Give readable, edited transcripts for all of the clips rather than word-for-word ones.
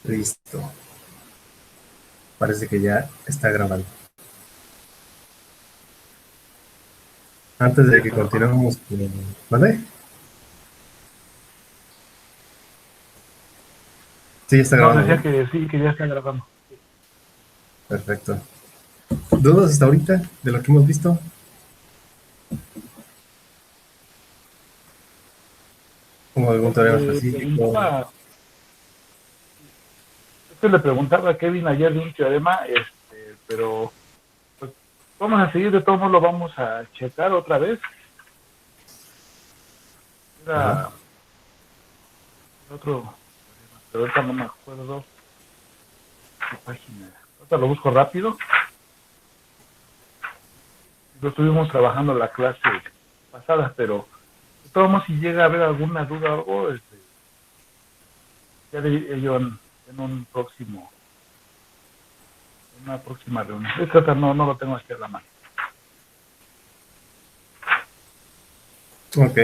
Listo. Parece que ya está grabando. Antes Ya de que está grabando. continuemos, ¿vale? Sí, ya está No, grabando, decía ¿no? que sí, que ya está grabando. Sí. Perfecto. ¿Dudas hasta ahorita de lo que hemos visto? ¿Como algún teorema Le específico? preguntaba, es que le preguntaba a Kevin ayer de un teorema, pero pues, vamos a seguir, de todos modos lo vamos a checar otra vez. Ajá. Era el otro teorema, pero ahorita no me acuerdo qué página. Ahorita lo busco rápido. Lo estuvimos trabajando en la clase pasada, pero de todos modos, si llega a haber alguna duda o algo, ya de ello en un próximo, en una próxima reunión. Es que ahorita no lo tengo aquí a la mano. Ok.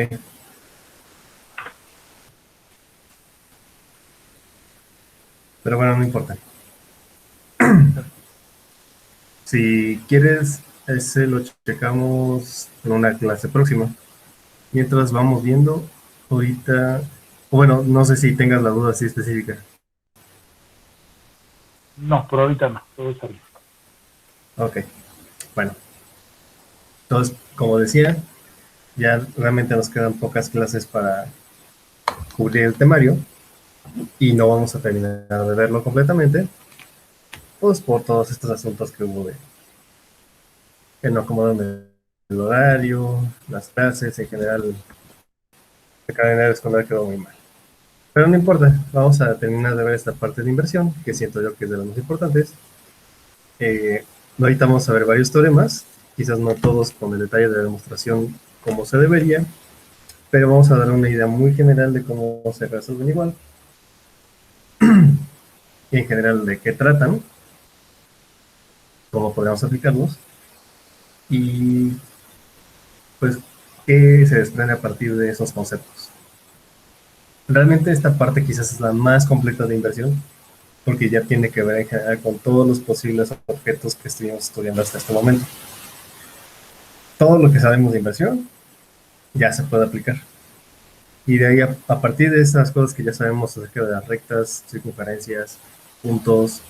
Pero bueno, no importa. Si quieres, ese lo checamos en una clase próxima. Mientras vamos viendo, ahorita... Bueno, no sé si tengas la duda así específica. No, por ahorita no, todo está bien. Ok. Bueno, entonces, como decía, ya realmente nos quedan pocas clases para cubrir el temario y no vamos a terminar de verlo completamente, pues por todos estos asuntos que hubo de que no acomodan el horario, las clases, en general, el calendario escolar quedó muy mal. Pero no importa, vamos a terminar de ver esta parte de inversión, que siento yo que es de las más importantes. Eh, Ahorita vamos a ver varios teoremas, quizás no todos con el detalle de la demostración como se debería, pero vamos a dar una idea muy general de cómo se resuelven igual, y en general de qué tratan, cómo podemos aplicarlos, y pues qué se desprende a partir de esos conceptos. Realmente esta parte quizás es la más completa de inversión, porque ya tiene que ver en general con todos los posibles objetos que estuvimos estudiando hasta este momento. Todo lo que sabemos de inversión ya se puede aplicar. Y de ahí, a partir de esas cosas que ya sabemos acerca de las rectas, circunferencias, puntos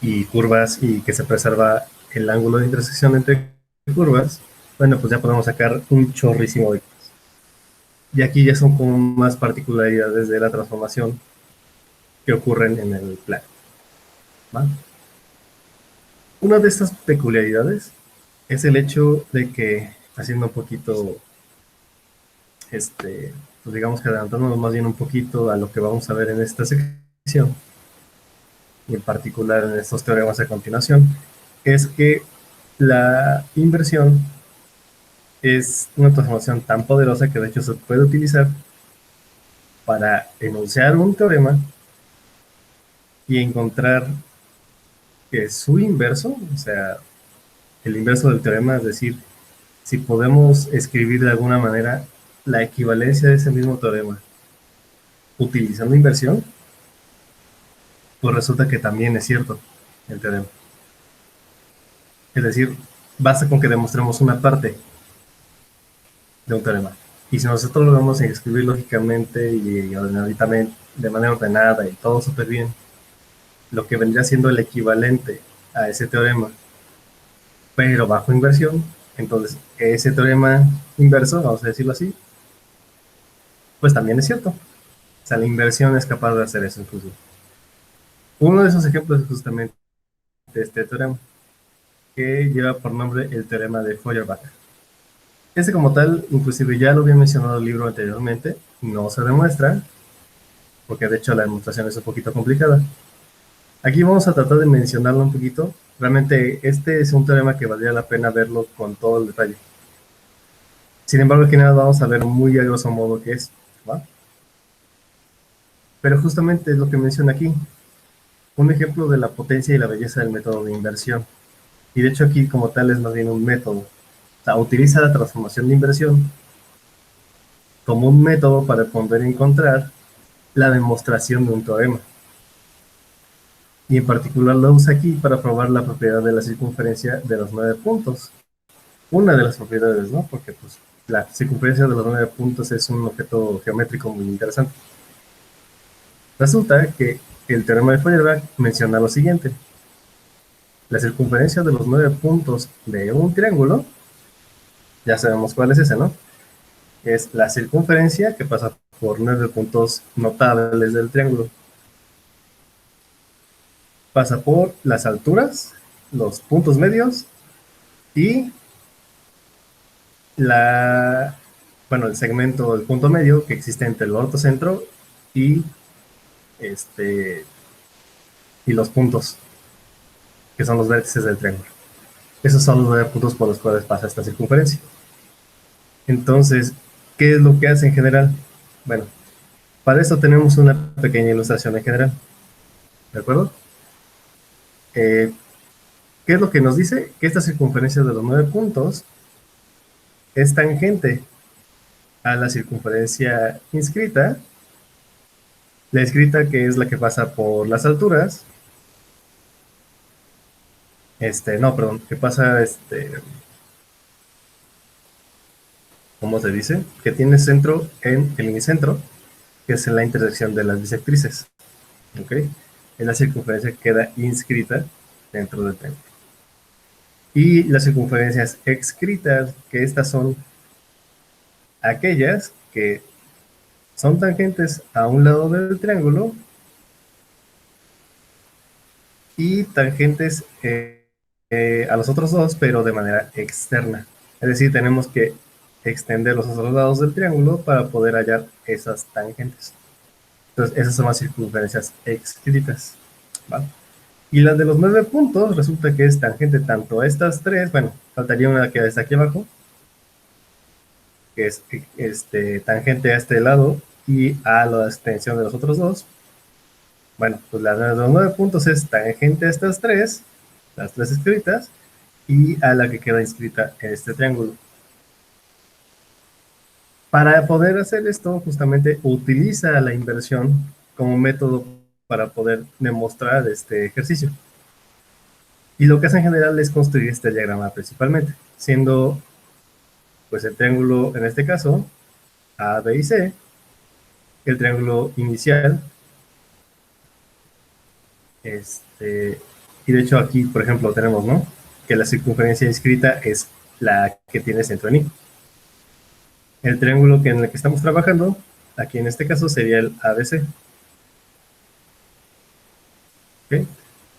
y curvas, y que se preserva el ángulo de intersección entre curvas, bueno, pues ya podemos sacar un chorrísimo de cosas. Y aquí ya son como más particularidades de la transformación que ocurren en el plan. ¿Va? Una de estas peculiaridades es el hecho de que, haciendo un poquito, pues digamos que adelantándonos más bien un poquito a lo que vamos a ver en esta sección, y en particular en estos teoremas a continuación, es que la inversión es una transformación tan poderosa que de hecho se puede utilizar para enunciar un teorema y encontrar que su inverso, o sea, el inverso del teorema, es decir, si podemos escribir de alguna manera la equivalencia de ese mismo teorema utilizando inversión, pues resulta que también es cierto el teorema. Es decir, basta con que demostremos una parte de un teorema. Y si nosotros lo vamos a escribir lógicamente y ordenadamente, de manera ordenada y todo súper bien, lo que vendría siendo el equivalente a ese teorema, pero bajo inversión, entonces ese teorema inverso, vamos a decirlo así, pues también es cierto. O sea, la inversión es capaz de hacer eso incluso. Uno de esos ejemplos es justamente este teorema, que lleva por nombre el teorema de Feuerbach. Este como tal, inclusive ya lo había mencionado el libro anteriormente, no se demuestra, porque de hecho la demostración es un poquito complicada. Aquí vamos a tratar de mencionarlo un poquito. Realmente este es un teorema que valdría la pena verlo con todo el detalle. Sin embargo, aquí nada vamos a ver muy a grosso modo qué es, ¿va? Pero justamente es lo que menciona aquí, un ejemplo de la potencia y la belleza del método de inversión. Y de hecho aquí como tal es más bien un método. O sea, utiliza la transformación de inversión como un método para poder encontrar la demostración de un teorema. y en particular lo usa aquí para probar la propiedad de la circunferencia de los 9 puntos. Una de las propiedades, ¿no? Porque pues la circunferencia de los 9 puntos es un objeto geométrico muy interesante. Resulta que el teorema de Feuerbach menciona lo siguiente. La circunferencia de los 9 puntos de un triángulo, ya sabemos cuál es ese, ¿no? Es la circunferencia que pasa por 9 puntos notables del triángulo. Pasa por las alturas, los puntos medios y el segmento del punto medio que existe entre el ortocentro y y los puntos, que son los vértices del triángulo. Esos son los 9 puntos por los cuales pasa esta circunferencia. Entonces, ¿qué es lo que hace en general? Bueno, para eso tenemos una pequeña ilustración en general. ¿De acuerdo? ¿Qué es lo que nos dice? Que esta circunferencia de los 9 puntos es tangente a la circunferencia inscrita, la inscrita que es la que pasa por las alturas, que pasa, ¿cómo se dice? Que tiene centro en el unicentro, que es en la intersección de las bisectrices, ¿ok? Es la circunferencia que queda inscrita dentro del triángulo. Y las circunferencias excretas, que estas son aquellas que son tangentes a un lado del triángulo y tangentes a los otros dos, pero de manera externa. Es decir, tenemos que extender los otros lados del triángulo para poder hallar esas tangentes. Entonces, esas son las circunferencias excretas, ¿vale? Y las de los 9 puntos resulta que es tangente tanto a estas tres, bueno, faltaría una que está aquí abajo, que es tangente a este lado y a la extensión de los otros dos. Bueno, pues la de los 9 puntos es tangente a estas tres, las tres escritas, y a la que queda inscrita en este triángulo. Para poder hacer esto, justamente utiliza la inversión como método para poder demostrar este ejercicio. Y lo que hace en general es construir este diagrama principalmente, siendo pues el triángulo, en este caso, A, B y C, el triángulo inicial, y de hecho aquí, por ejemplo, tenemos, ¿no? Que la circunferencia inscrita es la que tiene centro en I. El triángulo en el que estamos trabajando, aquí en este caso, sería el ABC. ¿Okay?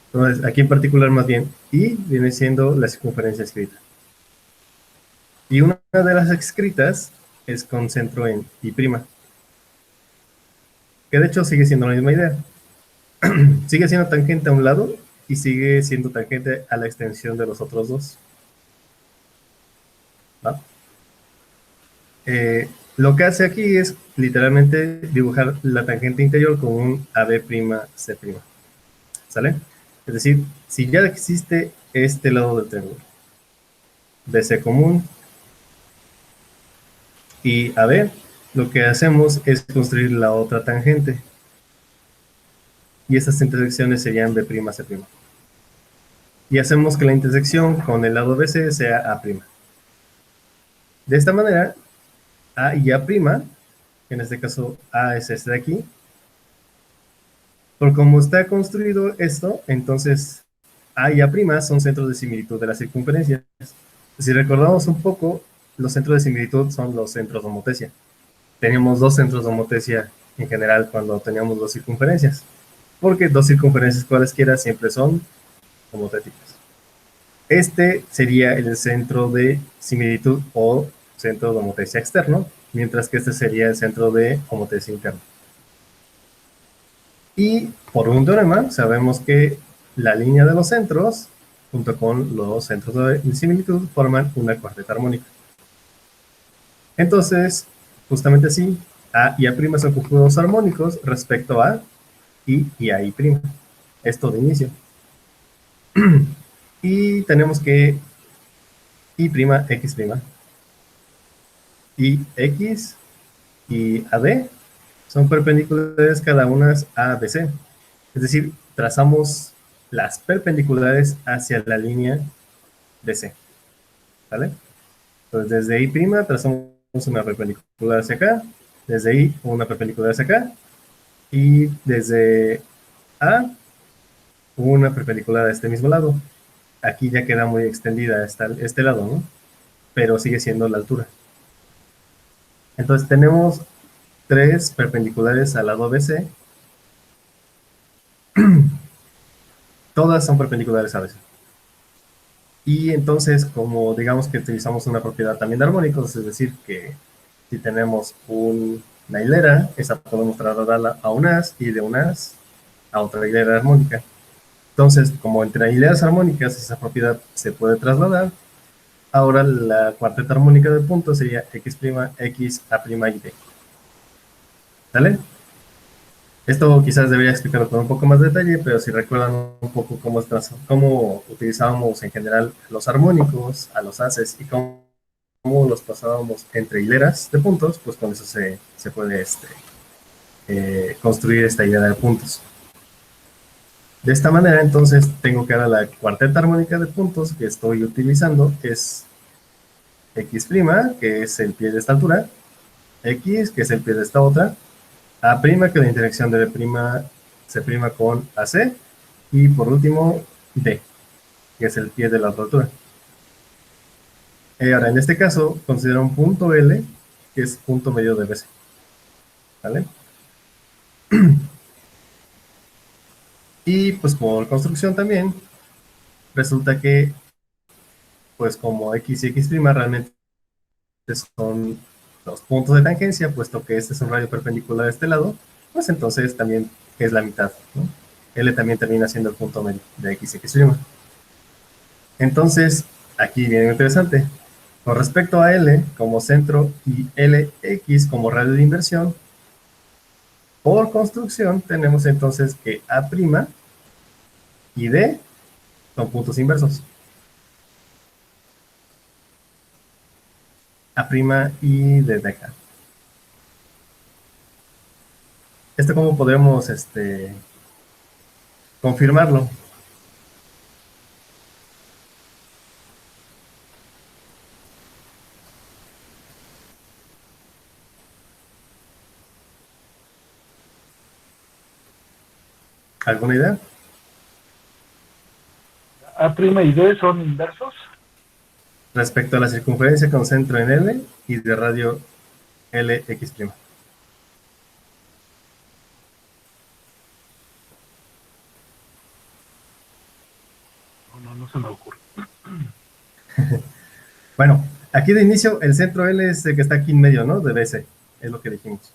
Entonces, aquí en particular, más bien, I viene siendo la circunferencia escrita. Y una de las escritas es con centro en I', que de hecho sigue siendo la misma idea. Sigue siendo tangente a un lado y sigue siendo tangente a la extensión de los otros dos. ¿Va? Lo que hace aquí es literalmente dibujar la tangente interior con un AB', C'. ¿Sale? Es decir, si ya existe este lado del triángulo, BC común y AB, lo que hacemos es construir la otra tangente. Y esas intersecciones serían B', C'. Y hacemos que la intersección con el lado BC sea A'. De esta manera, A y A', en este caso A es este de aquí, por como está construido esto, entonces A y A' son centros de similitud de la circunferencia. Si recordamos un poco, los centros de similitud son los centros de homotesia. Teníamos dos centros de homotesia en general cuando teníamos dos circunferencias, porque dos circunferencias cualesquiera siempre son homotéticas. Este sería el centro de similitud o centro de homotesia externo, mientras que este sería el centro de homotesia interno. Y por un teorema sabemos que la línea de los centros, junto con los centros de similitud, forman una cuarteta armónica. Entonces, justamente así, A y A' son conjuntos armónicos respecto a I y A' I'. Esto de inicio. Y tenemos que I', X', y X y AD son perpendiculares cada una a BC. Es decir, trazamos las perpendiculares hacia la línea DC, ¿vale? Entonces, desde I' trazamos una perpendicular hacia acá, desde I una perpendicular hacia acá, y desde A una perpendicular a este mismo lado. Aquí ya queda muy extendida este lado, ¿no? Pero sigue siendo la altura. Entonces tenemos 3 perpendiculares al lado BC. Todas son perpendiculares a BC. Y entonces, como digamos que utilizamos una propiedad también de armónicos, es decir, que si tenemos una hilera, esa podemos trasladarla a un as y de un as a otra hilera armónica. Entonces, como entre hileras armónicas esa propiedad se puede trasladar, ahora la cuarteta armónica de puntos sería x', x, a' y d. ¿Sale? Esto quizás debería explicarlo con un poco más de detalle, pero si recuerdan un poco cómo utilizábamos en general los armónicos, a los haces y cómo los pasábamos entre hileras de puntos, pues con eso se puede construir esta hilera de puntos. De esta manera, entonces, tengo que ahora la cuarteta armónica de puntos que estoy utilizando es x', que es el pie de esta altura, x, que es el pie de esta otra, a', que es la interacción de B', C' con AC, y por último, D, que es el pie de la otra altura. Ahora, en este caso, considero un punto L, que es punto medio de BC. ¿Vale? Y pues por construcción también, resulta que, pues como x y x' realmente son los puntos de tangencia, puesto que este es un radio perpendicular a este lado, pues entonces también es la mitad, ¿no? L también termina siendo el punto medio de x y x'. Entonces, aquí viene lo interesante. Con respecto a L como centro y LX como radio de inversión, por construcción tenemos entonces que A' y D son puntos inversos. A' y D de acá. ¿Esto cómo podemos confirmarlo? ¿Alguna idea? A' y D son inversos. Respecto a la circunferencia con centro en L y de radio LX'. No se me ocurre. Bueno, aquí de inicio el centro L es el que está aquí en medio, ¿no? De BC, es lo que dijimos.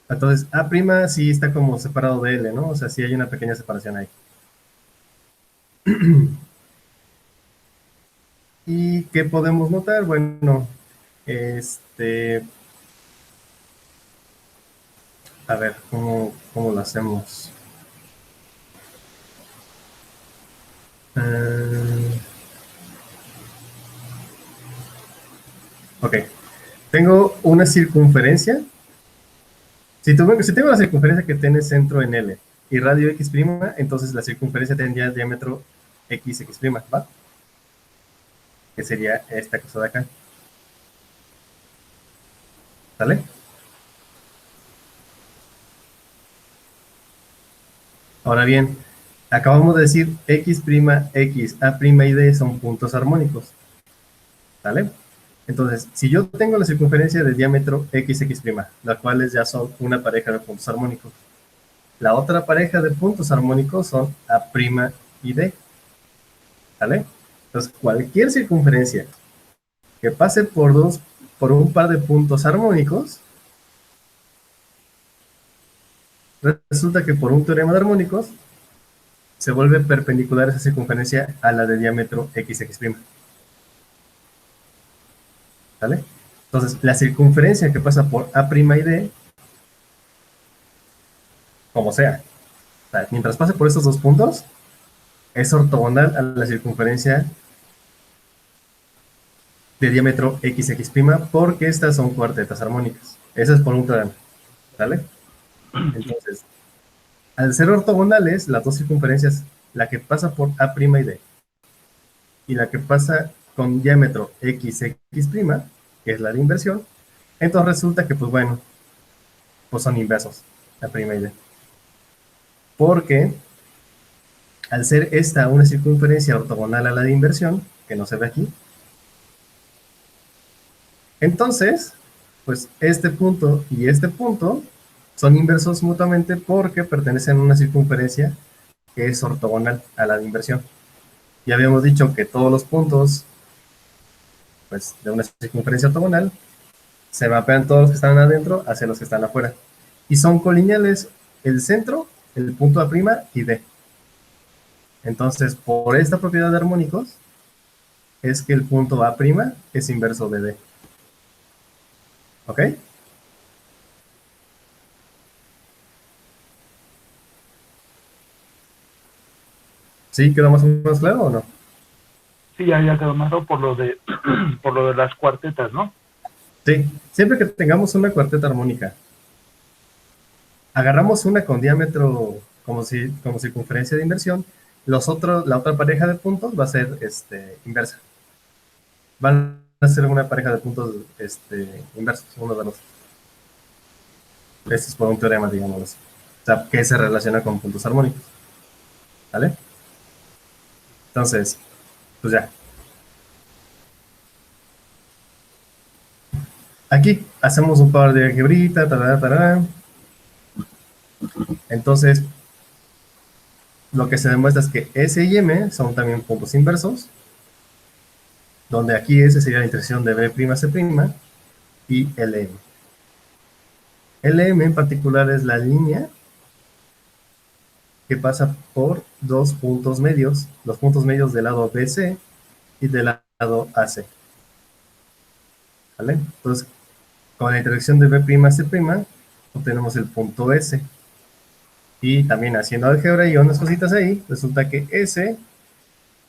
Entonces, A' sí está como separado de L, ¿no? O sea, sí hay una pequeña separación ahí. ¿Y qué podemos notar? Bueno, a ver, ¿cómo lo hacemos? Ok, tengo una circunferencia. Si tengo la circunferencia que tiene centro en L y radio x', entonces la circunferencia tendría diámetro x, ¿va? Que sería esta cosa de acá. ¿Sale? Ahora bien, acabamos de decir x', x, a' y d son puntos armónicos. ¿Sale? Entonces, si yo tengo la circunferencia de diámetro x, las cuales ya son una pareja de puntos armónicos, la otra pareja de puntos armónicos son a' y d. ¿Sale? Entonces, cualquier circunferencia que pase por un par de puntos armónicos, resulta que por un teorema de armónicos se vuelve perpendicular esa circunferencia a la de diámetro x. ¿Vale? Entonces, la circunferencia que pasa por A' y D, como sea, o sea, mientras pase por estos dos puntos, es ortogonal a la circunferencia de diámetro x, porque estas son cuartetas armónicas. Eso es por un teorema. ¿Vale? Entonces, Al ser ortogonales, las dos circunferencias, la que pasa por A' y D, y la que pasa con diámetro x, x', que es la de inversión, entonces resulta que, pues bueno, pues son inversos, A' y D. Porque al ser esta una circunferencia ortogonal a la de inversión, que no se ve aquí, entonces, pues este punto y este punto son inversos mutuamente porque pertenecen a una circunferencia que es ortogonal a la de inversión. Ya habíamos dicho que todos los puntos, pues, de una circunferencia ortogonal se mapean todos los que están adentro hacia los que están afuera. Y son colineales el centro, el punto A' y D. Entonces, por esta propiedad de armónicos, es que el punto A' es inverso de D. ¿Ok? ¿Sí? ¿Quedó más o menos claro o no? Sí, ya quedó más por lo de por lo de las cuartetas, ¿no? Sí. Siempre que tengamos una cuarteta armónica, agarramos una con diámetro como circunferencia de inversión, la otra pareja de puntos va a ser inversa. Van a ser una pareja de puntos inversos, uno de los. Esto es por un teorema, digamos así. O sea, que se relaciona con puntos armónicos. ¿Vale? Entonces, pues ya. Aquí hacemos un par de algebrita, tarara, tarara. Entonces, lo que se demuestra es que S y M son también puntos inversos, donde aquí S sería la intersección de B'C' y LM. LM en particular es la línea que pasa por dos puntos medios, los puntos medios del lado BC y del lado AC. ¿Vale? Entonces, con la intersección de B'C' obtenemos el punto S. Y también haciendo álgebra y unas cositas ahí, resulta que S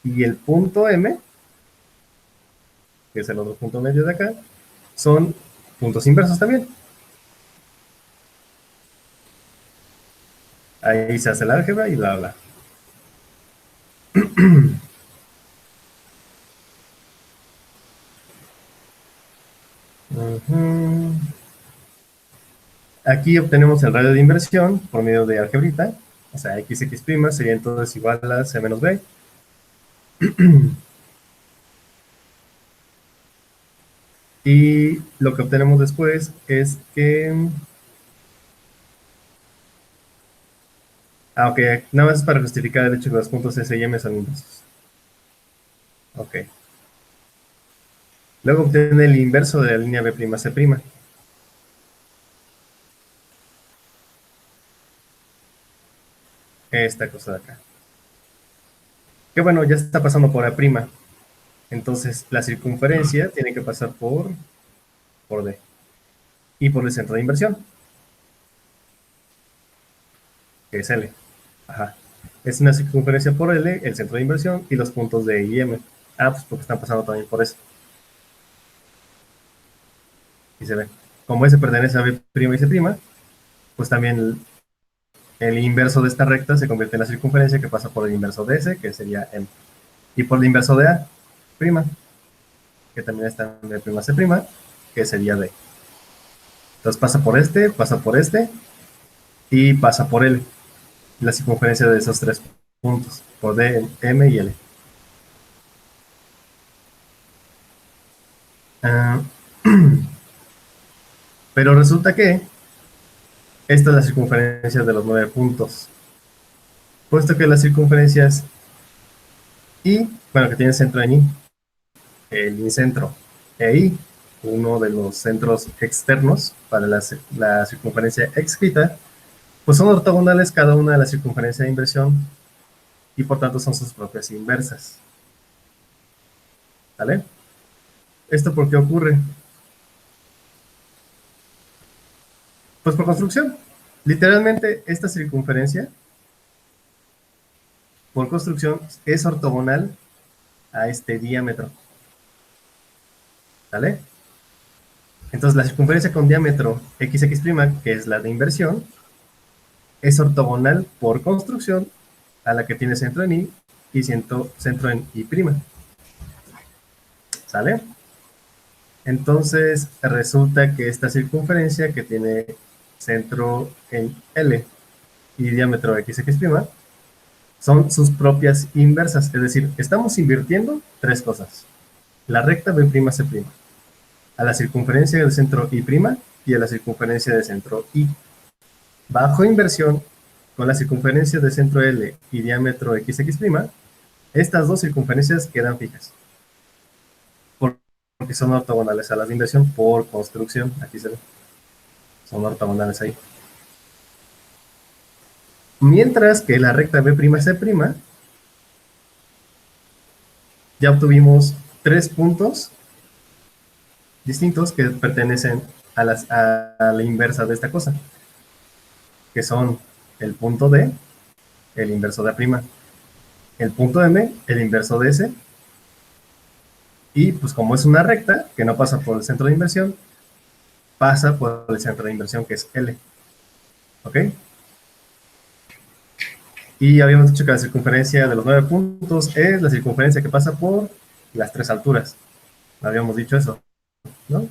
y el punto M, que es el otro punto medio de acá, son puntos inversos también. Ahí se hace el álgebra y bla, bla. Aquí obtenemos el radio de inversión por medio de algebrita, o sea, xx' sería entonces igual a c menos b. Y lo que obtenemos después es que... ok, nada más es para justificar el hecho de que los puntos S y M son inversos. Ok. Luego obtiene el inverso de la línea B'C'. Esta cosa de acá. Que bueno, ya está pasando por A'. Entonces, la circunferencia tiene que pasar por D. Y por el centro de inversión, que es L. Ajá. Es una circunferencia por L, el centro de inversión y los puntos de I y M. Ah, pues porque están pasando también por eso. Y se ve. Como S pertenece a B' y C', pues también el inverso de esta recta se convierte en la circunferencia que pasa por el inverso de S, que sería M. Y por el inverso de A', que también está en B'C', que sería D. Entonces pasa por este y pasa por L. La circunferencia de esos tres puntos, por D, M y L. Uh, pero resulta que esta es la circunferencia de los 9 puntos. Puesto que las circunferencias I, bueno, que tienen centro en I, el incentro e I, uno de los centros externos para la circunferencia excita, pues son ortogonales cada una de la circunferencia de inversión y por tanto son sus propias inversas. ¿Vale? ¿Esto por qué ocurre? Pues por construcción. Literalmente esta circunferencia, por construcción, es ortogonal a este diámetro. ¿Vale? Entonces la circunferencia con diámetro XX', que es la de inversión, es ortogonal por construcción a la que tiene centro en I y centro en I'. ¿Sale? Entonces resulta que esta circunferencia que tiene centro en L y diámetro XX', son sus propias inversas, es decir, estamos invirtiendo tres cosas. La recta B'C', a la circunferencia del centro I' y a la circunferencia del centro I. Bajo inversión, con la circunferencia de centro L y diámetro XX', estas dos circunferencias quedan fijas. Porque son ortogonales a las de inversión por construcción. Aquí se ve. Son ortogonales ahí. Mientras que la recta B'C', ya obtuvimos tres puntos distintos que pertenecen a la inversa de esta cosa, que son el punto D, el inverso de A', el punto M, el inverso de S, y pues como es una recta que no pasa por el centro de inversión, pasa por el centro de inversión que es L. ¿Ok? Y habíamos dicho que la circunferencia de los 9 puntos es la circunferencia que pasa por las tres alturas. Habíamos dicho eso, ¿no?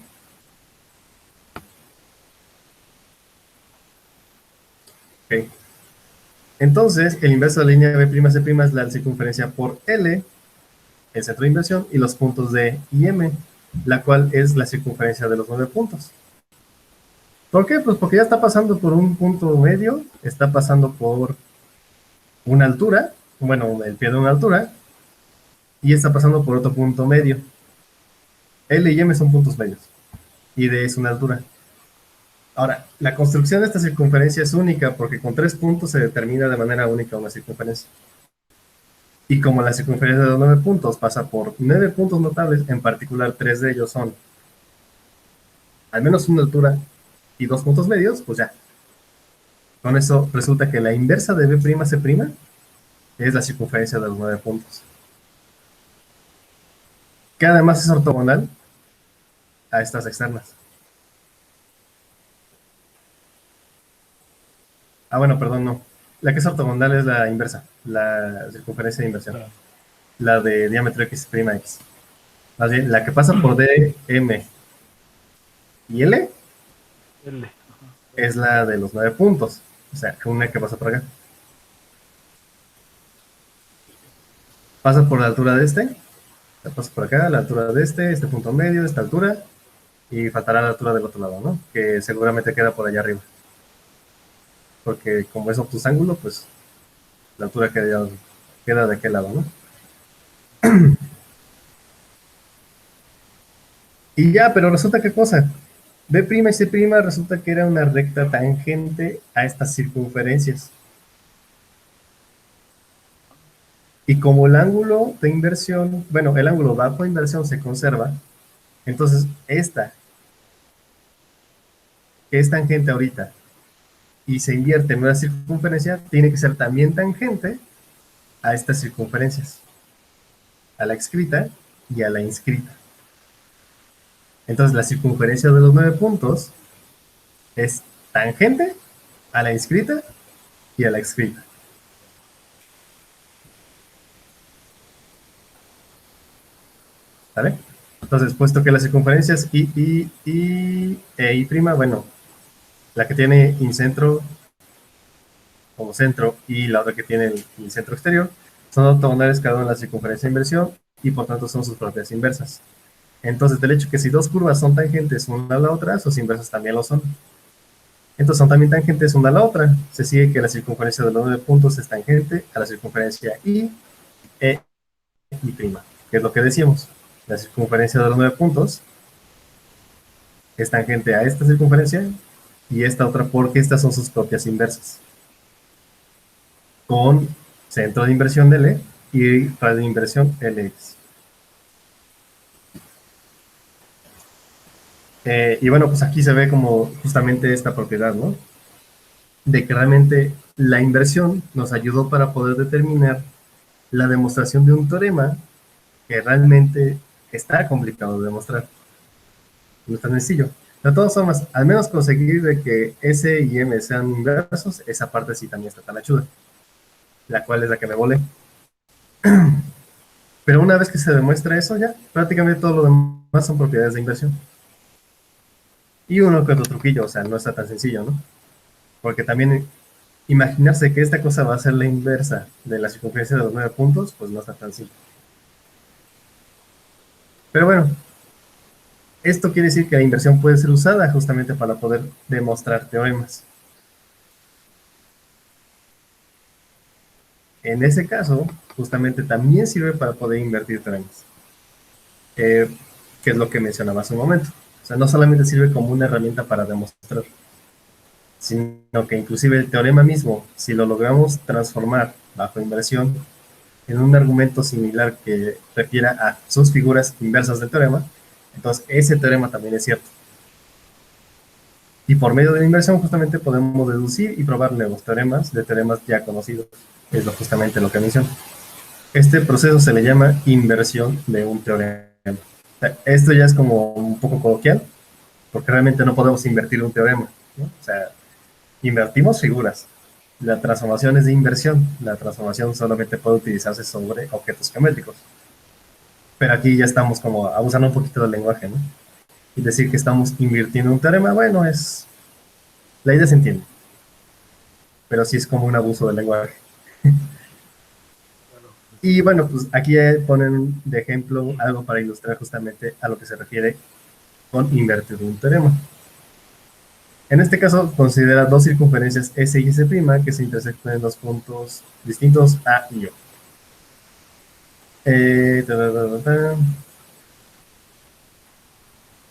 Ok. Entonces, el inverso de la línea B'C' es la circunferencia por L, el centro de inversión, y los puntos D y M, la cual es la circunferencia de los 9 puntos. ¿Por qué? Pues porque ya está pasando por un punto medio, está pasando por una altura, bueno, el pie de una altura, y está pasando por otro punto medio. L y M son puntos medios, y D es una altura. Ahora, la construcción de esta circunferencia es única porque con 3 puntos se determina de manera única una circunferencia. Y como la circunferencia de los 9 puntos pasa por 9 puntos notables, en particular 3 de ellos son al menos una altura y 2 puntos medios, pues ya. Con eso resulta que la inversa de B'C' es la circunferencia de los 9 puntos. Que además es ortogonal a estas externas. Ah, bueno, perdón, no. La que es ortogonal es la inversa, la circunferencia de inversión. Claro. La de diámetro X'. Más bien, la que pasa por D, M y L, es la de los 9 puntos. O sea, una que pasa por acá. Pasa por la altura de este, pasa por acá, la altura de este punto medio, esta altura, y faltará la altura del otro lado, ¿no? Que seguramente queda por allá arriba. Porque como es obtusángulo, pues la altura queda de aquel lado, ¿no? Y ya, pero resulta qué cosa. B' y C' resulta que era una recta tangente a estas circunferencias. Y como el ángulo de inversión, bueno, el ángulo bajo inversión se conserva, entonces esta, que es tangente ahorita, y se invierte en una circunferencia, tiene que ser también tangente a estas circunferencias, a la escrita y a la inscrita. Entonces la circunferencia de los 9 puntos es tangente a la inscrita y a la escrita. ¿Vale? Entonces, puesto que las circunferencias I e I', bueno, la que tiene incentro como centro y la otra que tiene el incentro exterior, son ortogonales cada una en la circunferencia de inversión y por tanto son sus propias inversas. Entonces, del hecho que si dos curvas son tangentes una a la otra, sus inversas también lo son. Entonces son también tangentes una a la otra. Se sigue que la circunferencia de los 9 puntos es tangente a la circunferencia I, E, I', que es lo que decíamos. La circunferencia de los 9 puntos es tangente a esta circunferencia y esta otra porque estas son sus propias inversas. Con centro de inversión L y radio de inversión LX. Y bueno, pues aquí se ve como justamente esta propiedad, ¿no? De que realmente la inversión nos ayudó para poder determinar la demostración de un teorema que realmente está complicado de demostrar. No es tan sencillo. De todas formas, al menos conseguir de que S y M sean inversos, esa parte sí también está tan achuda, la cual es la que me volé. Pero una vez que se demuestra eso ya, prácticamente todo lo demás son propiedades de inversión. Y uno que otro truquillo, o sea, no está tan sencillo, ¿no? Porque también imaginarse que esta cosa va a ser la inversa de la circunferencia de los 9 puntos, pues no está tan simple. Pero bueno, esto quiere decir que la inversión puede ser usada justamente para poder demostrar teoremas. En ese caso, justamente también sirve para poder invertir teoremas, que es lo que mencionaba hace un momento. O sea, no solamente sirve como una herramienta para demostrar, sino que inclusive el teorema mismo, si lo logramos transformar bajo inversión en un argumento similar que refiera a sus figuras inversas del teorema, entonces ese teorema también es cierto. Y por medio de la inversión justamente podemos deducir y probar nuevos teoremas de teoremas ya conocidos. Es justamente lo que menciono. Este proceso se le llama inversión de un teorema. O sea, esto ya es como un poco coloquial, porque realmente no podemos invertir un teorema, ¿no? O sea, invertimos figuras. La transformación es de inversión. La transformación solamente puede utilizarse sobre objetos geométricos. Pero aquí ya estamos como abusando un poquito del lenguaje, ¿no? Y decir que estamos invirtiendo un teorema, bueno, la idea se entiende, pero sí es como un abuso del lenguaje. Y bueno, pues aquí ponen de ejemplo algo para ilustrar justamente a lo que se refiere con invertir un teorema. En este caso, considera dos circunferencias S y S' que se intersectan en dos puntos distintos A y O.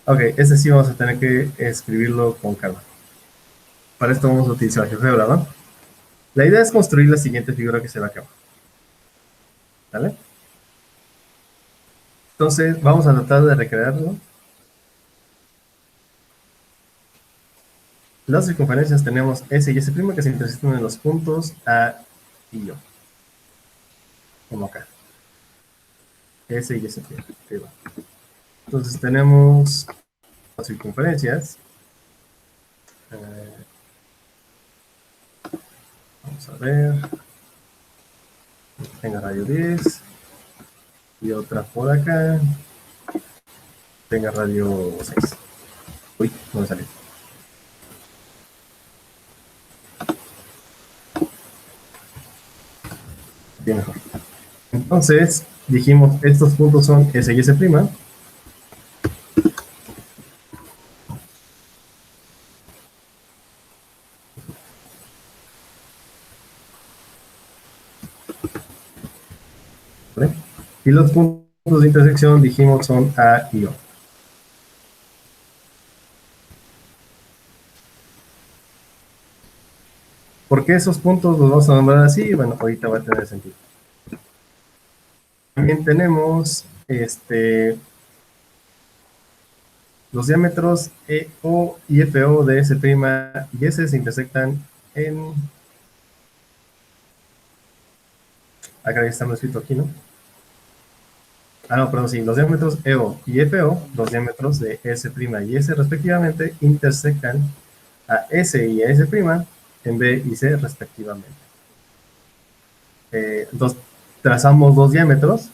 Ok, este sí vamos a tener que escribirlo con calma. Para esto vamos a utilizar GeoGebra, ¿no? La idea es construir la siguiente figura que se va acá abajo. ¿Vale? Entonces, vamos a tratar de recrearlo. Las circunferencias tenemos S y S' que se intersectan en los puntos A y O. Como acá. S y S'. Entonces tenemos las circunferencias. Vamos a ver. Tenga radio 10. Y otra por acá. Tenga radio 6. Uy, no me salió. Bien mejor. Entonces, dijimos, estos puntos son S y S'. ¿Vale? Y los puntos de intersección, dijimos, son A y O. ¿Por qué esos puntos los vamos a nombrar así? Bueno, ahorita va a tener sentido. También tenemos los diámetros EO y FO de S' y S se intersectan en... Acá ya está escrito aquí, ¿no? Ah, no, perdón, sí. Los diámetros EO y FO, los diámetros de S' y S respectivamente, intersectan a S y a S' en B y C respectivamente. Entonces, trazamos dos diámetros,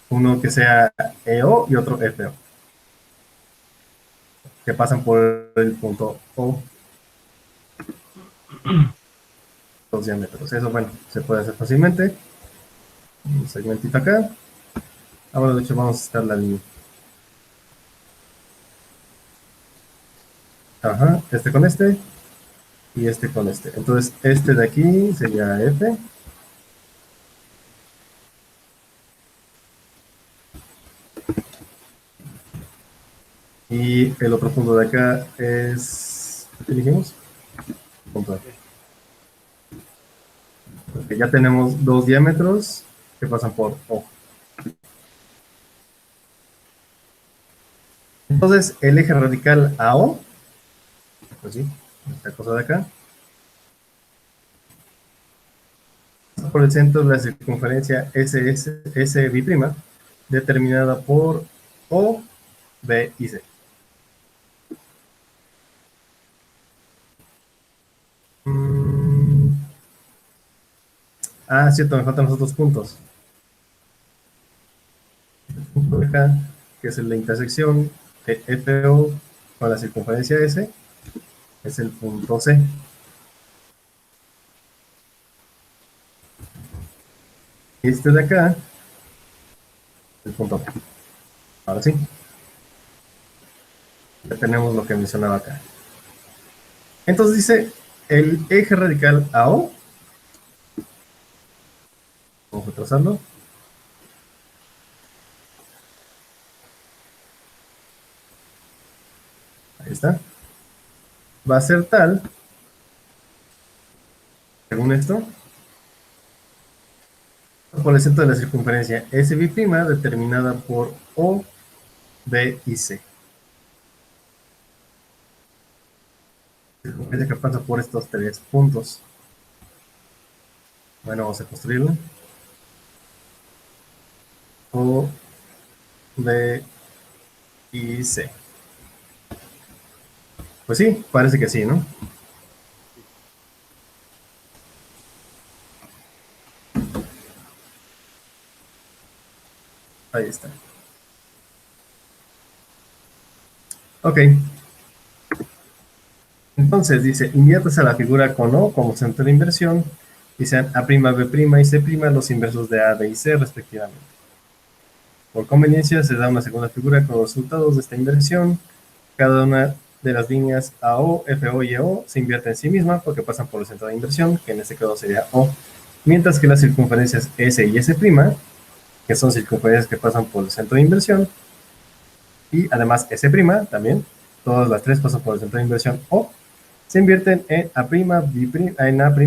uno que sea EO y otro FO, que pasan por el punto O. Dos diámetros. Eso, bueno, se puede hacer fácilmente. Un segmentito acá. Ahora, de hecho, vamos a estar la línea. Ajá, este con este y este con este. Entonces, este de aquí sería F. Y el otro punto de acá es... ¿Qué dijimos? Punto F. Porque ya tenemos dos diámetros que pasan por O. Entonces, el eje radical AO, pues sí, esta cosa de acá, por el centro de la circunferencia SB', determinada por O, B y C. Ah, cierto, me faltan los otros puntos. El punto de acá, que es la intersección de FO con la circunferencia S, es el punto C. Este de acá, el punto B. Ahora sí, ya tenemos lo que mencionaba acá. Entonces dice, el eje radical AO, vamos a trazarlo, ahí está, va a ser tal, según esto, por el centro de la circunferencia SB' determinada por O, B y C. Circunferencia que pasa por estos tres puntos. Bueno, vamos a construirlo. O, B y C. Pues sí, parece que sí, ¿no? Ahí está. Ok. Entonces dice, inviertes a la figura con O como centro de inversión y sean A', B' y C' los inversos de A, B y C respectivamente. Por conveniencia se da una segunda figura con los resultados de esta inversión. Cada una de las líneas AO, FO y EO se invierte en sí misma porque pasan por el centro de inversión, que en este caso sería O. Mientras que las circunferencias S y S', que son circunferencias que pasan por el centro de inversión, y además S' también, todas las tres pasan por el centro de inversión O, se invierten en A', en A', B',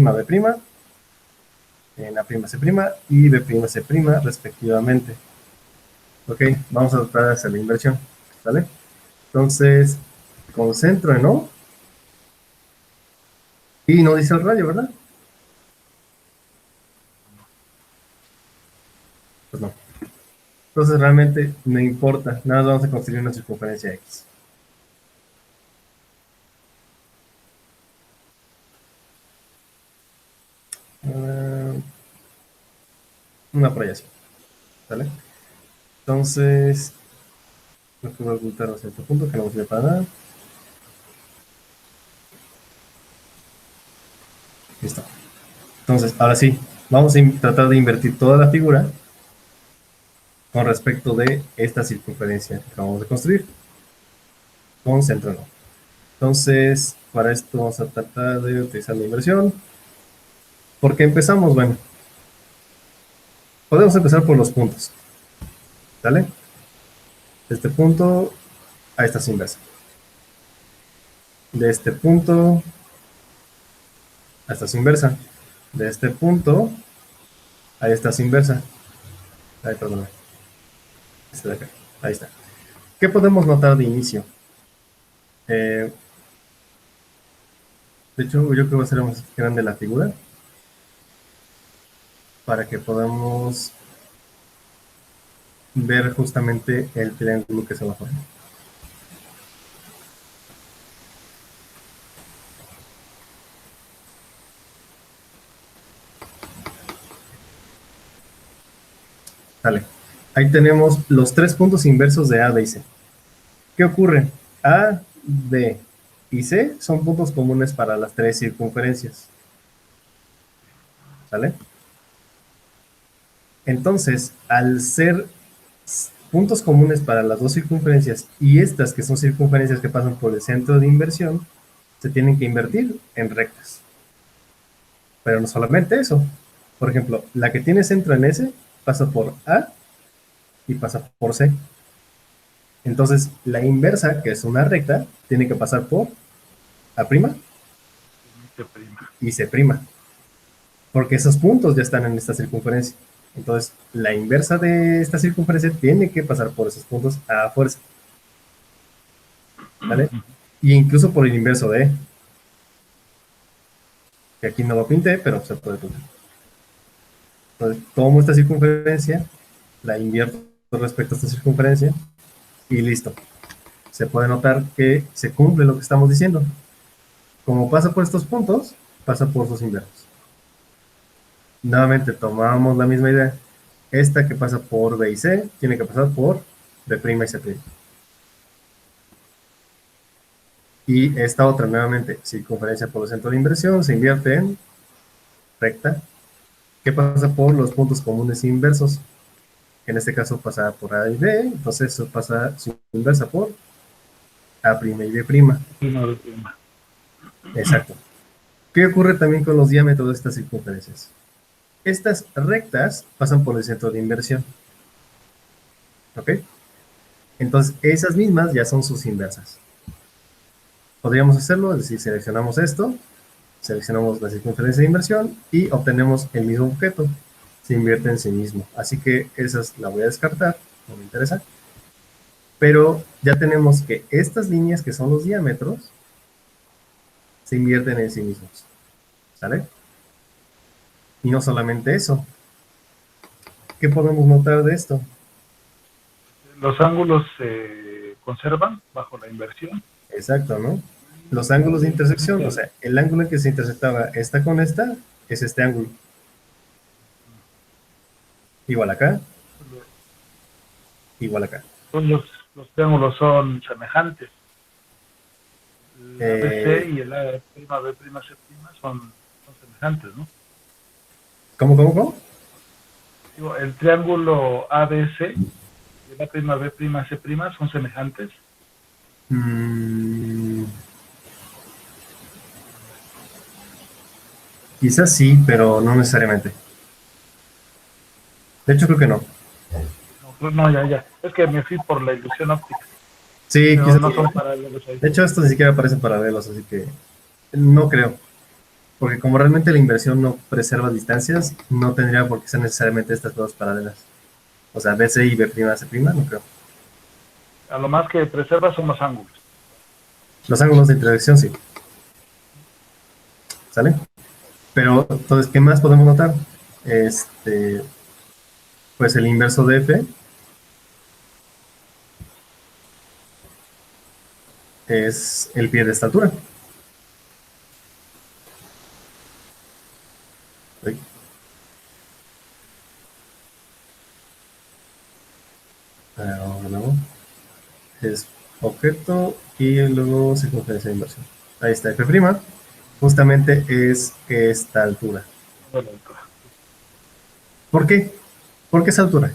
en A', C' y B' C' respectivamente. Ok, vamos a tratar de hacer la inversión, ¿vale? Entonces, concentro en O y no dice el radio, ¿verdad? Pues no. Entonces realmente no importa, nada más vamos a construir una circunferencia X. Una proyección, ¿vale? Entonces, lo que voy a ocultar a cierto punto, que no sirve para nada. Listo. Entonces, ahora sí, vamos a tratar de invertir toda la figura con respecto de esta circunferencia que acabamos de construir, con centro no. Entonces, para esto vamos a tratar de utilizar la inversión. ¿Por qué empezamos? Bueno, podemos empezar por los puntos, ¿vale? De este punto a esta es inversa. De este punto a esta es inversa. De este punto a esta es inversa. Ay, perdón. Este de acá. Ahí está. ¿Qué podemos notar de inicio? De hecho, yo creo que va a ser más grande la figura para que podamos ver justamente el triángulo que se va a formar. Vale. Ahí tenemos los tres puntos inversos de A, B y C. ¿Qué ocurre? A, B y C son puntos comunes para las tres circunferencias. ¿Vale? Entonces, al ser puntos comunes para las dos circunferencias y estas que son circunferencias que pasan por el centro de inversión, se tienen que invertir en rectas. Pero no solamente eso. Por ejemplo, la que tiene centro en S pasa por A y pasa por C. Entonces, la inversa, que es una recta, tiene que pasar por A' y C', porque esos puntos ya están en esta circunferencia. Entonces, la inversa de esta circunferencia tiene que pasar por esos puntos a fuerza. ¿Vale? Y incluso por el inverso de E, que aquí no lo pinté, pero se puede pintar. Entonces, tomo esta circunferencia, la invierto respecto a esta circunferencia y listo. Se puede notar que se cumple lo que estamos diciendo. Como pasa por estos puntos, pasa por sus inversos. Nuevamente tomamos la misma idea. Esta que pasa por B y C tiene que pasar por B' y C'. Y esta otra, nuevamente, circunferencia por el centro de inversión, se invierte en recta, que pasa por los puntos comunes inversos. En este caso pasa por A y B, entonces eso pasa su inversa por A' y B'. Prima de prima. Exacto. ¿Qué ocurre también con los diámetros de estas circunferencias? Estas rectas pasan por el centro de inversión. ¿Ok? Entonces, esas mismas ya son sus inversas. Podríamos hacerlo, es decir, seleccionamos esto, seleccionamos la circunferencia de inversión y obtenemos el mismo objeto. Se invierte en sí mismo. Así que esas la voy a descartar, no me interesa. Pero ya tenemos que estas líneas que son los diámetros se invierten en sí mismos. ¿Sale? Y no solamente eso. ¿Qué podemos notar de esto? Los ángulos se conservan bajo la inversión. Exacto, ¿no? Los ángulos de intersección, o sea, el ángulo en que se intersectaba esta con esta, es este ángulo. Igual acá, igual acá. Los triángulos son semejantes. El ABC Eh, y el A', B', C' son semejantes, ¿no? ¿Cómo? Digo, el triángulo ABC y el A', B', C' son semejantes. Mm, quizás sí, pero no necesariamente. De hecho, creo que no. No, ya. Es que me fui por la ilusión óptica, Sí, pero quizás no no. son paralelos ahí. De hecho, estos ni siquiera parecen paralelos, así que no creo. Porque como realmente la inversión no preserva distancias, no tendría por qué ser necesariamente estas dos paralelas. O sea, BC y B'C', no creo. A lo más que preserva son los ángulos. Los ángulos de intersección sí, ¿sale? Pero, entonces, ¿qué más podemos notar? Pues el inverso de F es el pie de esta altura. Uy. Ahora luego es objeto y luego circunferencia de inversión. Ahí está F', justamente es esta altura. ¿Por qué? ¿Por qué esa altura?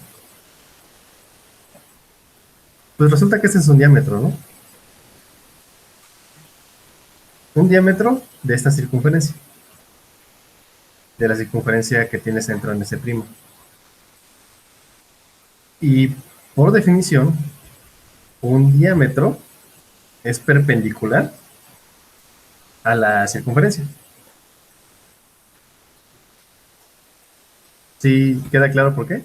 Pues resulta que este es un diámetro, ¿no? Un diámetro de esta circunferencia, de la circunferencia que tiene centro en ese primo. Y por definición, un diámetro es perpendicular a la circunferencia. ¿Sí queda claro por qué?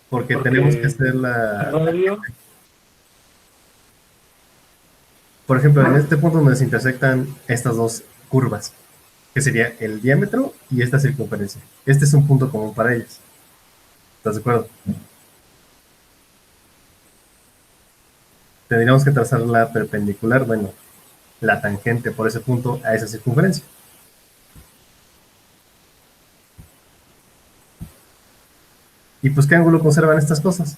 Porque tenemos que Porque hacer el la... radio, Por ejemplo, en este punto donde se intersectan estas dos curvas, que sería el diámetro y esta circunferencia. Este es un punto común para ellas. ¿Estás de acuerdo? Tendríamos que trazar la perpendicular, bueno, la tangente por ese punto a esa circunferencia. ¿Y pues qué ángulo conservan estas cosas?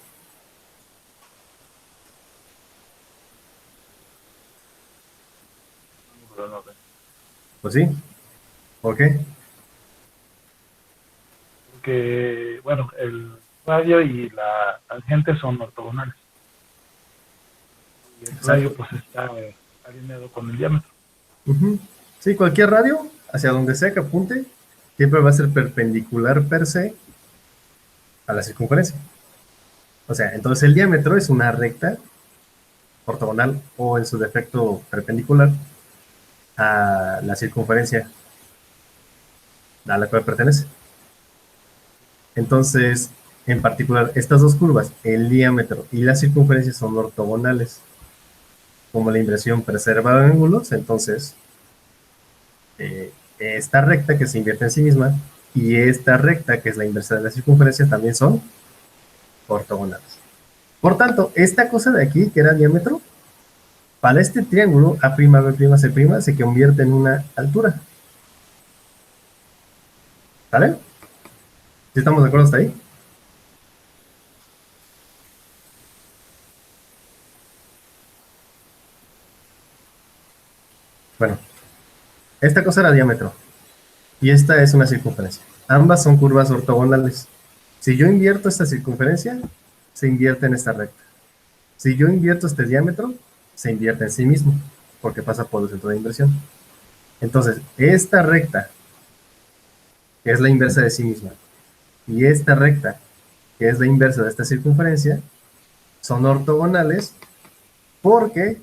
Pues sí. ¿Por qué? porque, bueno, el radio y la tangente son ortogonales. Y el radio Exacto. pues está alineado con el diámetro. Ujú. Sí, cualquier radio, hacia donde sea que apunte, siempre va a ser perpendicular per se a la circunferencia. O sea, entonces el diámetro es una recta ortogonal o en su defecto perpendicular a la circunferencia a la cual pertenece. Entonces, en particular, estas dos curvas, el diámetro y la circunferencia son ortogonales. Como la inversión preserva ángulos, entonces esta recta que se invierte en sí misma y esta recta que es la inversa de la circunferencia también son ortogonales. Por tanto, esta cosa de aquí, que era diámetro, Para este triángulo, A', B', C' se convierte en una altura. ¿Vale? ¿Sí estamos de acuerdo hasta ahí? Bueno, esta cosa era diámetro y esta es una circunferencia. Ambas son curvas ortogonales. Si yo invierto esta circunferencia, se invierte en esta recta. Si yo invierto este diámetro, se invierte en sí mismo, porque pasa por el centro de inversión. Entonces, esta recta, que es la inversa de sí misma, y esta recta, que es la inversa de esta circunferencia, son ortogonales porque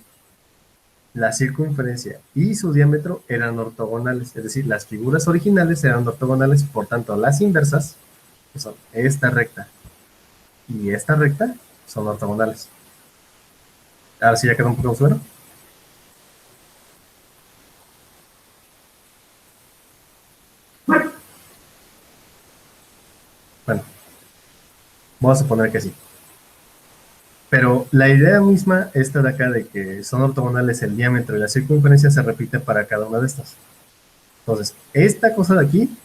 la circunferencia y su diámetro eran ortogonales, es decir, las figuras originales eran ortogonales, por tanto, las inversas, que son esta recta y esta recta, son ortogonales. Ahora sí ya quedó un poco claro. Bueno, vamos a suponer que sí. Pero la idea misma, esta de acá, de que son ortogonales el diámetro y la circunferencia, se repite para cada una de estas. Entonces, esta cosa de aquí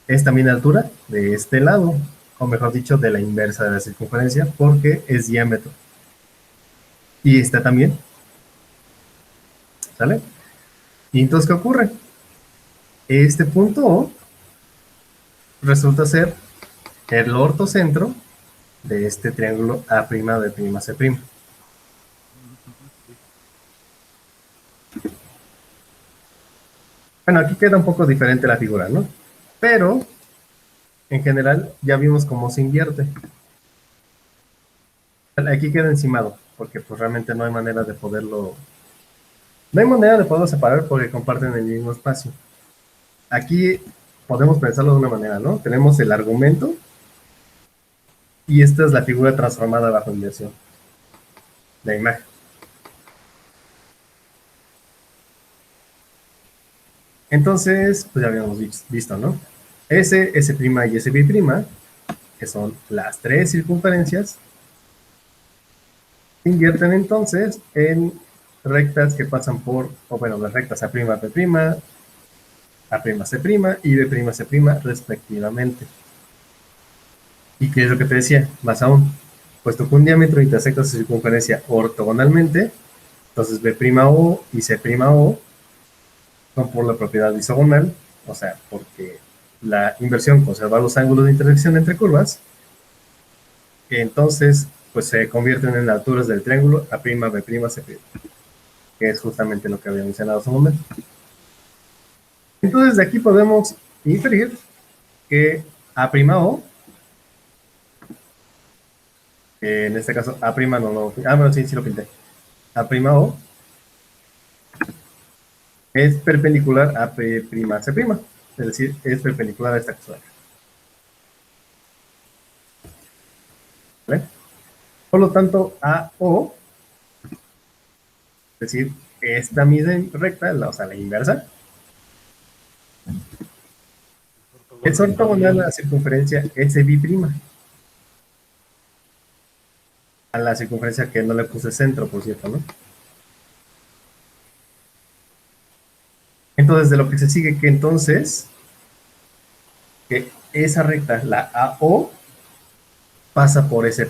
es también la altura de este lado, o mejor dicho, de la inversa de la circunferencia, porque es diámetro. Y esta también, ¿sale? Y entonces, ¿qué ocurre? Este punto O resulta ser el ortocentro de este triángulo A', B', C'. Bueno, aquí queda un poco diferente la figura, ¿no? Pero, en general, ya vimos cómo se invierte. Aquí queda encimado, porque pues realmente no hay manera de poderlo... No hay manera de poderlo separar porque comparten el mismo espacio. Aquí podemos pensarlo de una manera, ¿no? Tenemos el argumento y esta es la figura transformada bajo inversión. La imagen. Entonces, pues ya habíamos visto, ¿no? S', S' y S', que son las tres circunferencias, se invierten entonces en rectas que pasan por, o bueno, las rectas A', B', A'C' y B'C' respectivamente. ¿Y qué es lo que te decía? Más aún, puesto que un diámetro intersecta su circunferencia ortogonalmente, entonces B'O y C'O son por la propiedad isogonal, o sea, porque la inversión conserva los ángulos de intersección entre curvas, que entonces pues se convierten en alturas del triángulo A', B', C', que es justamente lo que había mencionado hace un momento. Entonces de aquí podemos inferir que A'O, en este caso A' bueno, sí lo pinté. A'O es perpendicular a P', C', es decir, es perpendicular a esta cosa. ¿Vale? Por lo tanto, AO, es decir, esta misma recta, o sea, la inversa, es ortogonal a la circunferencia SB', a la circunferencia que no le puse centro, por cierto, ¿no? Entonces, de lo que se sigue que entonces, que esa recta, la AO, pasa por S',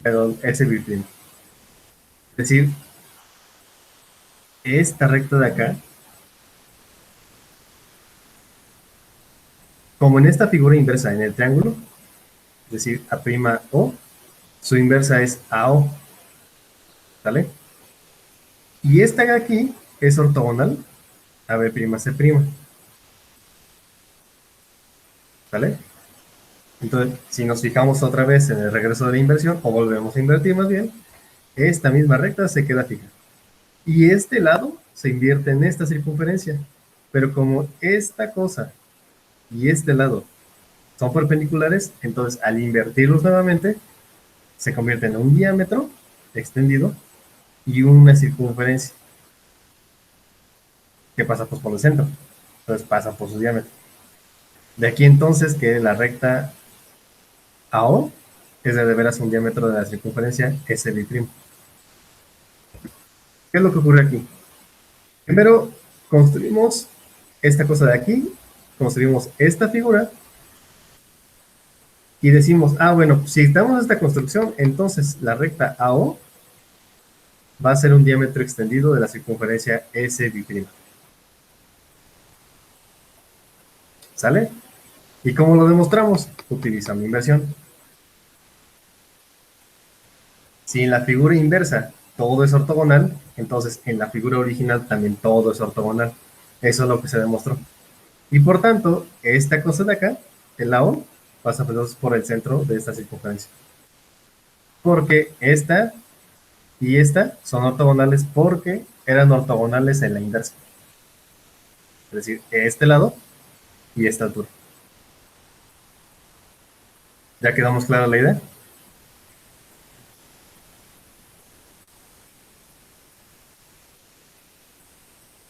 perdón, SB'. Es decir, esta recta de acá, como en esta figura inversa en el triángulo, es decir, A'O, su inversa es AO, ¿vale? Y esta de aquí es ortogonal a B'C', ¿vale? Entonces, si nos fijamos otra vez en el regreso de la inversión, o volvemos a invertir más bien, esta misma recta se queda fija. Y este lado se invierte en esta circunferencia. Pero como esta cosa y este lado son perpendiculares, entonces al invertirlos nuevamente, se convierte en un diámetro extendido y una circunferencia que pasa pues, por el centro. Entonces pasa por su diámetro. De aquí entonces que la recta AO es de veras un diámetro de la circunferencia SB'. ¿Qué es lo que ocurre aquí? Primero, construimos esta cosa de aquí, construimos esta figura y decimos, ah, bueno, si estamos en esta construcción, entonces la recta AO va a ser un diámetro extendido de la circunferencia S'. ¿Sale? ¿Y cómo lo demostramos? Utilizando inversión. Si en la figura inversa todo es ortogonal, entonces en la figura original también todo es ortogonal. Eso es lo que se demostró. Y por tanto, esta cosa de acá, el lado, pasa por el centro de esta circunferencia. Porque esta y esta son ortogonales porque eran ortogonales en la inversa. Es decir, este lado y esta altura. ¿Ya quedamos clara la idea?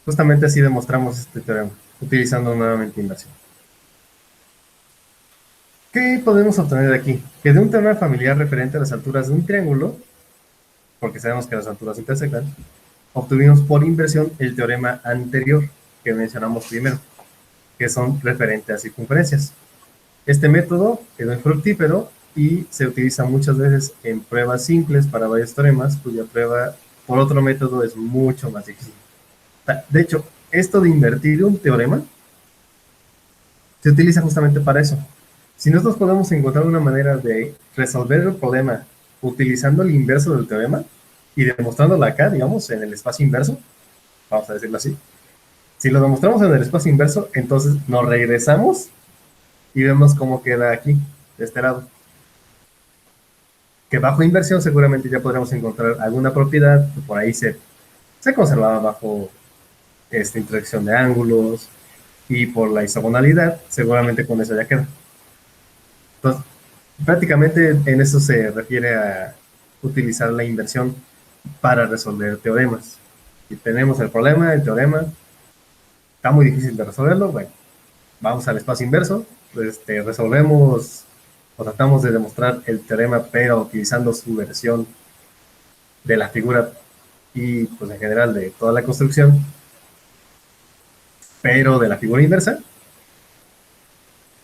Justamente así demostramos este teorema, utilizando nuevamente inversión. ¿Qué podemos obtener de aquí? Que de un teorema familiar referente a las alturas de un triángulo, porque sabemos que las alturas intersectan, obtuvimos por inversión el teorema anterior que mencionamos primero, que son referentes a circunferencias. Este método quedó infructífero y se utiliza muchas veces en pruebas simples para varios teoremas, cuya prueba por otro método es mucho más difícil. De hecho, esto de invertir un teorema se utiliza justamente para eso. Si nosotros podemos encontrar una manera de resolver el problema utilizando el inverso del teorema y demostrándolo acá, digamos, en el espacio inverso, vamos a decirlo así. Si lo demostramos en el espacio inverso, entonces nos regresamos y vemos cómo queda aquí, de este lado. Que bajo inversión seguramente ya podremos encontrar alguna propiedad que por ahí se conservaba bajo esta interacción de ángulos y por la isogonalidad, seguramente con eso ya queda. Entonces, prácticamente en eso se refiere a utilizar la inversión para resolver teoremas. Si tenemos el problema, el teorema, está muy difícil de resolverlo, bueno, vamos al espacio inverso, resolvemos o tratamos de demostrar el teorema, pero utilizando su versión de la figura y pues en general de toda la construcción, pero de la figura inversa,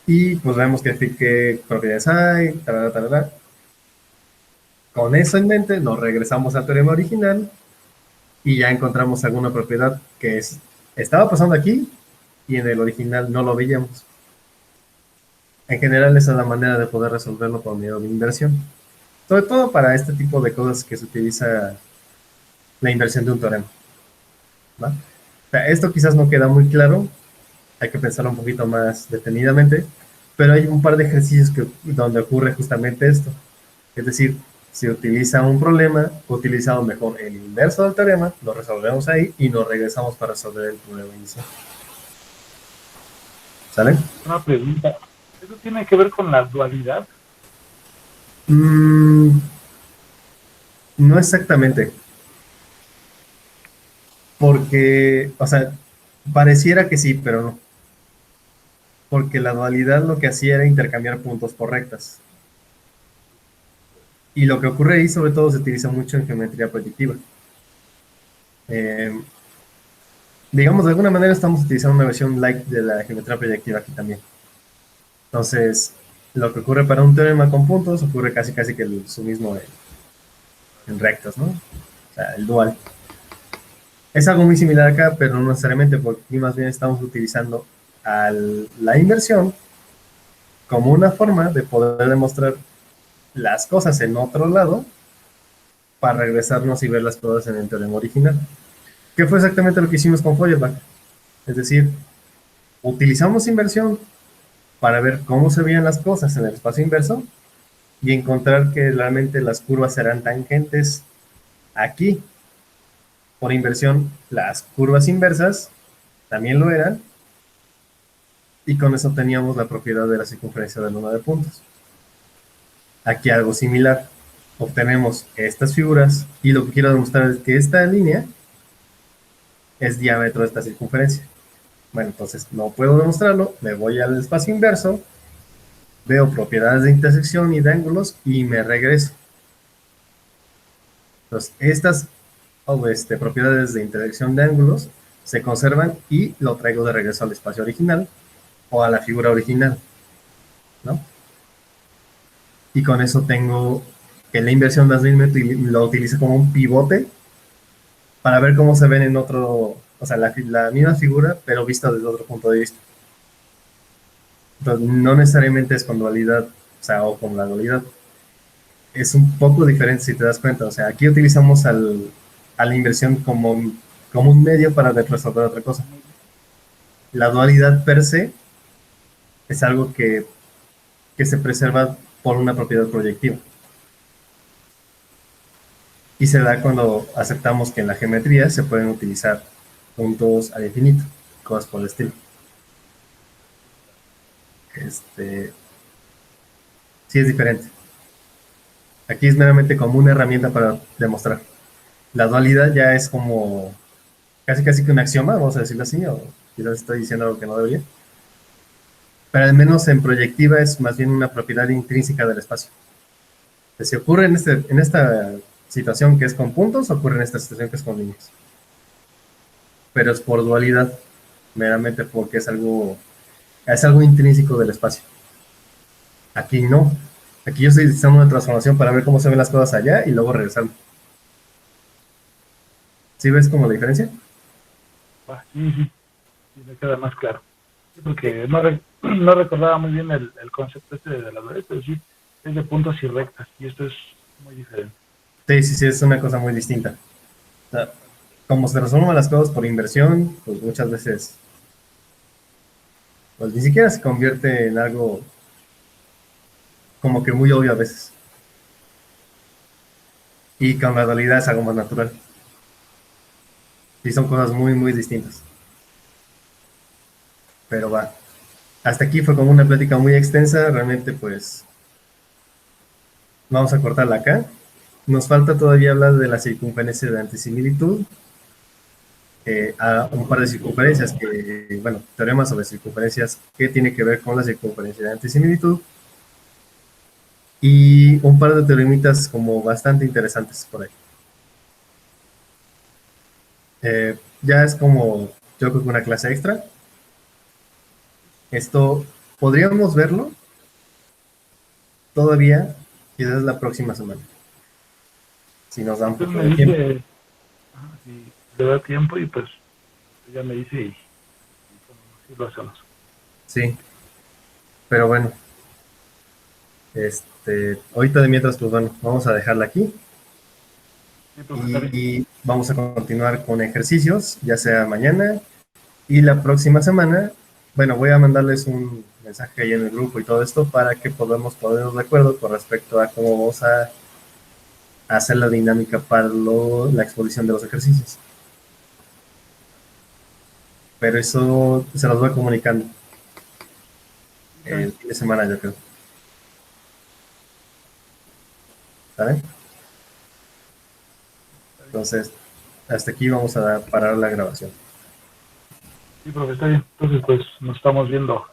y pues vemos qué propiedades hay, tarara, tarara. Con eso en mente nos regresamos al teorema original y ya encontramos alguna propiedad que estaba pasando aquí y en el original no lo veíamos. En general esa es la manera de poder resolverlo por medio de inversión. Sobre todo para este tipo de cosas que se utiliza la inversión de un teorema. ¿Va? O sea, esto quizás no queda muy claro, hay que pensarlo un poquito más detenidamente, pero hay un par de ejercicios donde ocurre justamente esto. Es decir, si utiliza un problema, utilizamos mejor el inverso del teorema, lo resolvemos ahí y nos regresamos para resolver el problema inicial. ¿Sale? Una pregunta. ¿Eso tiene que ver con la dualidad? No exactamente. Porque, o sea, pareciera que sí, pero no. Porque la dualidad lo que hacía era intercambiar puntos por rectas. Y lo que ocurre ahí, sobre todo, se utiliza mucho en geometría proyectiva. Digamos, de alguna manera estamos utilizando una versión light de la geometría proyectiva aquí también. Entonces, lo que ocurre para un teorema con puntos ocurre casi que su mismo en rectas, ¿no? O sea, el dual. Es algo muy similar acá, pero no necesariamente, porque aquí más bien estamos utilizando la inversión como una forma de poder demostrar las cosas en otro lado para regresarnos y ver las cosas en el teorema original. ¿Qué fue exactamente lo que hicimos con Feuerbach? Es decir, utilizamos inversión para ver cómo se veían las cosas en el espacio inverso y encontrar que realmente las curvas serán tangentes aquí. Por inversión, las curvas inversas también lo eran, y con eso teníamos la propiedad de la circunferencia de luna de puntos. Aquí algo similar. Obtenemos estas figuras y lo que quiero demostrar es que esta línea es diámetro de esta circunferencia. Bueno, entonces no puedo demostrarlo, me voy al espacio inverso, veo propiedades de intersección y de ángulos y me regreso. Entonces, estas propiedades de intersección de ángulos se conservan y lo traigo de regreso al espacio original o a la figura original, ¿no? Y con eso tengo que la inversión más bien lo utilizo como un pivote para ver cómo se ven en otro, o sea, la misma figura, pero vista desde otro punto de vista. Entonces, no necesariamente es con dualidad, o sea, o con la dualidad. Es un poco diferente si te das cuenta. O sea, aquí utilizamos a la inversión como un medio para resolver otra cosa. La dualidad per se es algo que se preserva por una propiedad proyectiva. Y se da cuando aceptamos que en la geometría se pueden utilizar puntos al infinito, cosas por el estilo. Sí es diferente. Aquí es meramente como una herramienta para demostrar. La dualidad ya es como casi casi que un axioma, vamos a decirlo así, o quizás estoy diciendo algo que no debería. Pero al menos en proyectiva es más bien una propiedad intrínseca del espacio. Si ocurre en esta situación que es con puntos, ocurre en esta situación que es con líneas. Pero es por dualidad, meramente porque es algo intrínseco del espacio. Aquí no. Aquí yo estoy utilizando una transformación para ver cómo se ven las cosas allá y luego regresando. ¿Sí ves como la diferencia? Sí, sí, sí, me queda más claro. Sí, porque no recordaba muy bien el concepto este de la dualidad, pero sí, es de puntos y rectas, y esto es muy diferente. Sí, sí, sí, es una cosa muy distinta. O sea, como se transforman las cosas por inversión, pues muchas veces, pues ni siquiera se convierte en algo como que muy obvio a veces. Y con la dualidad es algo más natural. Y son cosas muy, muy distintas. Pero va. Hasta aquí fue como una plática muy extensa. Realmente, pues, vamos a cortarla acá. Nos falta todavía hablar de la circunferencia de antisimilitud. A un par de circunferencias bueno, teoremas sobre circunferencias que tiene que ver con la circunferencia de antisimilitud. Y un par de teoremitas como bastante interesantes por ahí. Ya es como, yo creo que una clase extra. Esto podríamos verlo todavía, quizás la próxima semana, si nos da un Entonces poco me de tiempo. dice, si le da tiempo, y pues ya me dice, y sí lo hacemos. Sí, pero bueno, ahorita de mientras, pues bueno, vamos a dejarla aquí Sí, profe, está bien. y vamos a continuar con ejercicios, ya sea mañana y la próxima semana. Bueno, voy a mandarles un mensaje ahí en el grupo y todo esto para que podamos ponernos de acuerdo con respecto a cómo vamos a hacer la dinámica para la exposición de los ejercicios. Pero eso se los voy comunicando Está el bien. fin de semana, yo creo. ¿Saben? Entonces, hasta aquí vamos a parar la grabación. Sí, profe, está bien. Entonces, pues nos estamos viendo.